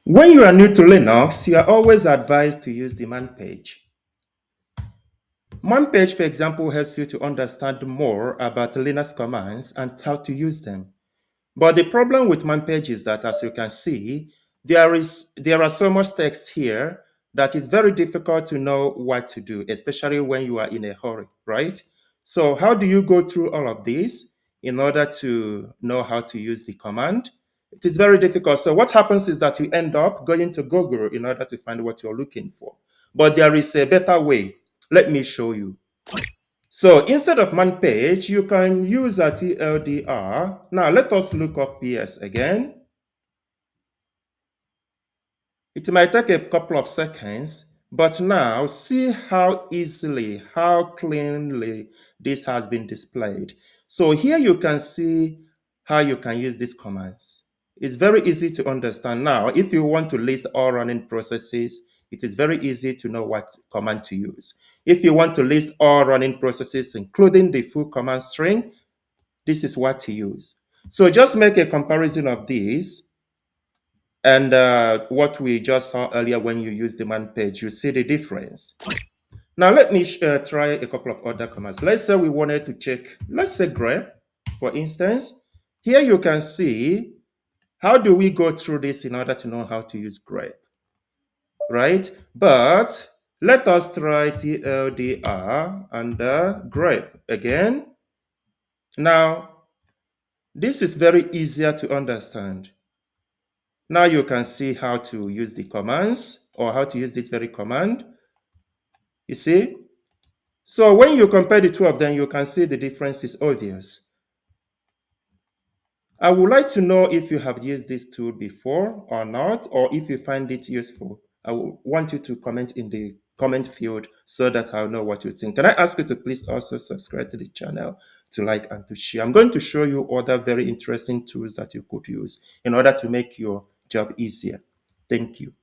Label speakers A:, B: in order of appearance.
A: When you are new to Linux, you are always advised to use the man page. Man page, for example, helps you to understand more about Linux commands and how to use them. But the problem with man page is that, as you can see, there are so much text here that it's very difficult to know what to do, especially when you are in a hurry, right? So how do you go through all of this in order to know how to use the command? It is very difficult. So what happens is that you end up going to Google in order to find what you're looking for. But there is a better way. Let me show you. So instead of man page, you can use a tldr. Now let us look up PS again. It might take a couple of seconds, but now see how easily, how cleanly this has been displayed. So here you can see how you can use these commands. It's very easy to understand. Now, if you want to list all running processes, it is very easy to know what command to use. If you want to list all running processes, including the full command string, this is what to use. So just make a comparison of these and what we just saw earlier when you use the man page. You see the difference. Now let me try a couple of other commands. Let's say we wanted to check, let's say grep, for instance. Here you can see, how do we go through this in order to know how to use grep, right? But let us try tldr and grep again. Now, this is very easier to understand. Now you can see how to use the commands or how to use this very command. You see? So when you compare the two of them, you can see the difference is obvious. I would like to know if you have used this tool before or not, or if you find it useful. I want you to comment in the comment field so that I'll know what you think. Can I ask you to please also subscribe to the channel, to like and to share? I'm going to show you other very interesting tools that you could use in order to make your job easier. Thank you.